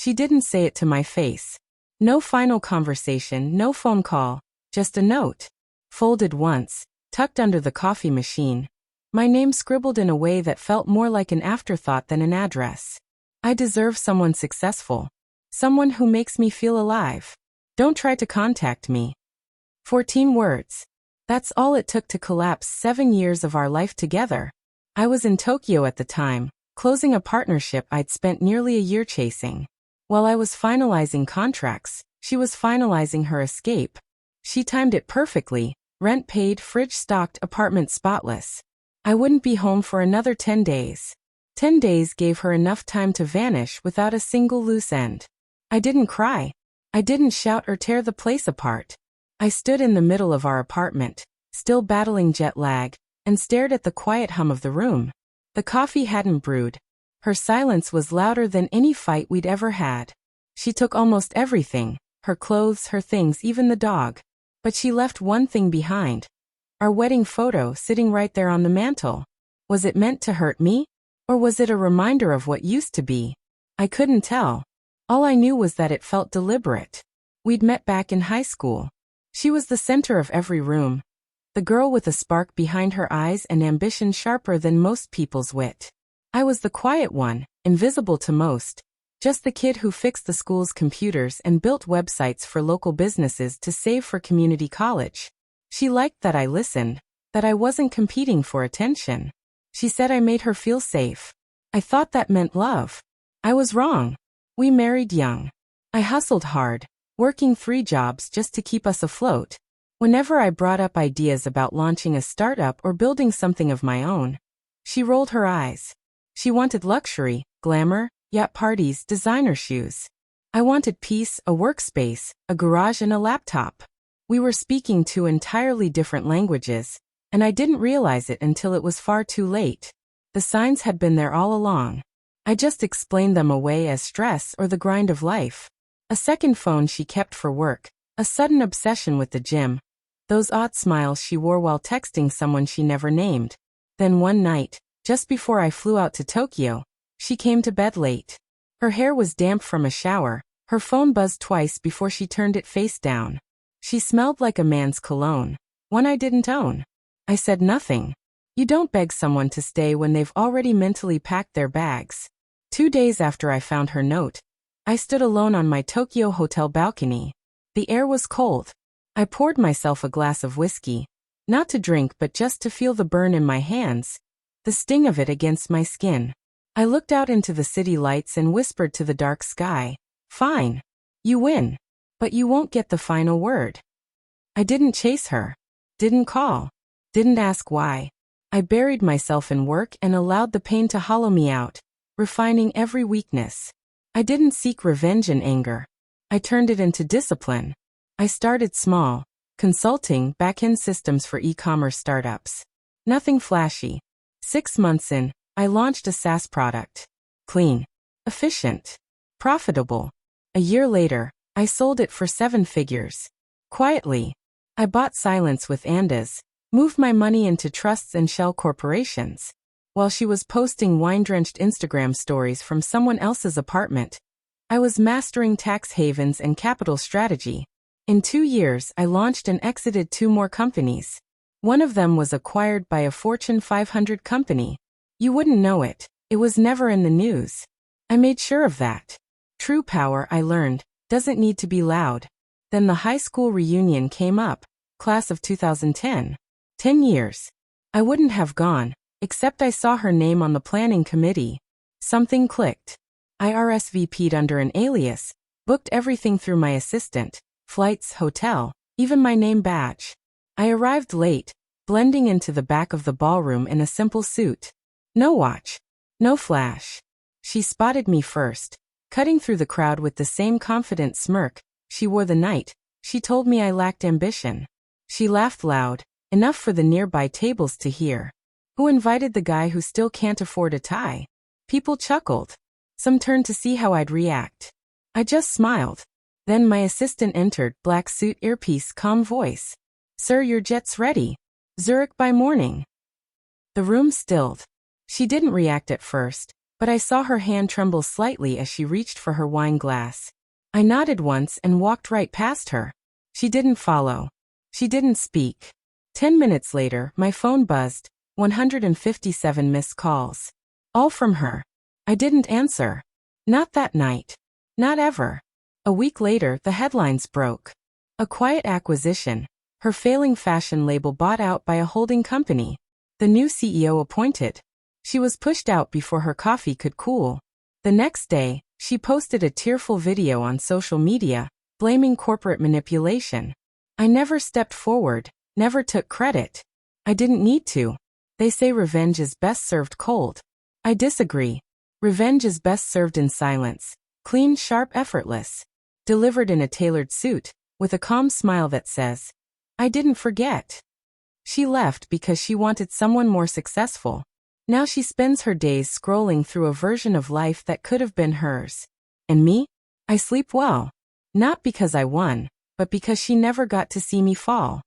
She didn't say it to my face. No final conversation, no phone call, just a note. Folded once, tucked under the coffee machine. My name scribbled in a way that felt more like an afterthought than an address. I deserve someone successful. Someone who makes me feel alive. Don't try to contact me. 14 words. That's all it took to collapse 7 years of our life together. I was in Tokyo at the time, closing a partnership I'd spent nearly a year chasing. While I was finalizing contracts, she was finalizing her escape. She timed it perfectly, rent paid, fridge stocked, apartment spotless. I wouldn't be home for another 10 days. 10 days gave her enough time to vanish without a single loose end. I didn't cry. I didn't shout or tear the place apart. I stood in the middle of our apartment, still battling jet lag, and stared at the quiet hum of the room. The coffee hadn't brewed. Her silence was louder than any fight we'd ever had. She took almost everything, her clothes, her things, even the dog. But she left one thing behind. Our wedding photo sitting right there on the mantel. Was it meant to hurt me? Or was it a reminder of what used to be? I couldn't tell. All I knew was that it felt deliberate. We'd met back in high school. She was the center of every room. The girl with a spark behind her eyes and ambition sharper than most people's wit. I was the quiet one, invisible to most. Just the kid who fixed the school's computers and built websites for local businesses to save for community college. She liked that I listened, that I wasn't competing for attention. She said I made her feel safe. I thought that meant love. I was wrong. We married young. I hustled hard, working 3 jobs just to keep us afloat. Whenever I brought up ideas about launching a startup or building something of my own, she rolled her eyes. She wanted luxury, glamour, yacht parties, designer shoes. I wanted peace, a workspace, a garage, and a laptop. We were speaking 2 entirely different languages, and I didn't realize it until it was far too late. The signs had been there all along. I just explained them away as stress or the grind of life. A second phone she kept for work, a sudden obsession with the gym, those odd smiles she wore while texting someone she never named. Then one night, just before I flew out to Tokyo, she came to bed late. Her hair was damp from a shower, her phone buzzed twice before she turned it face down. She smelled like a man's cologne, one I didn't own. I said nothing. You don't beg someone to stay when they've already mentally packed their bags. 2 days after I found her note, I stood alone on my Tokyo hotel balcony. The air was cold. I poured myself a glass of whiskey, not to drink but just to feel the burn in my hands, the sting of it against my skin. I looked out into the city lights and whispered to the dark sky, "Fine. You win. But you won't get the final word." I didn't chase her. Didn't call. Didn't ask why. I buried myself in work and allowed the pain to hollow me out, refining every weakness. I didn't seek revenge and anger. I turned it into discipline. I started small, consulting back-end systems for e-commerce startups. Nothing flashy. 6 months in, I launched a SaaS product. Clean. Efficient. Profitable. A year later, I sold it for 7 figures. Quietly. I bought silence with Andas, moved my money into trusts and shell corporations. While she was posting wine-drenched Instagram stories from someone else's apartment, I was mastering tax havens and capital strategy. In 2 years, I launched and exited 2 more companies. One of them was acquired by a Fortune 500 company. You wouldn't know it. It was never in the news. I made sure of that. True power, I learned, doesn't need to be loud. Then the high school reunion came up, class of 2010. 10 years. I wouldn't have gone, except I saw her name on the planning committee. Something clicked. I RSVP'd under an alias, booked everything through my assistant, flights, hotel, even my name badge. I arrived late, blending into the back of the ballroom in a simple suit. No watch. No flash. She spotted me first, cutting through the crowd with the same confident smirk she wore the night she told me I lacked ambition. She laughed loud, enough for the nearby tables to hear. Who invited the guy who still can't afford a tie? People chuckled. Some turned to see how I'd react. I just smiled. Then my assistant entered, black suit, earpiece, calm voice. "Sir, your jet's ready. Zurich by morning." The room stilled. She didn't react at first, but I saw her hand tremble slightly as she reached for her wine glass. I nodded once and walked right past her. She didn't follow. She didn't speak. 10 minutes later, my phone buzzed, 157 missed calls. All from her. I didn't answer. Not that night. Not ever. A week later, the headlines broke. A quiet acquisition. Her failing fashion label bought out by a holding company. The new CEO appointed. She was pushed out before her coffee could cool. The next day, she posted a tearful video on social media, blaming corporate manipulation. I never stepped forward, never took credit. I didn't need to. They say revenge is best served cold. I disagree. Revenge is best served in silence, clean, sharp, effortless. Delivered in a tailored suit, with a calm smile that says, I didn't forget. She left because she wanted someone more successful. Now she spends her days scrolling through a version of life that could have been hers. And me? I sleep well. Not because I won, but because she never got to see me fall.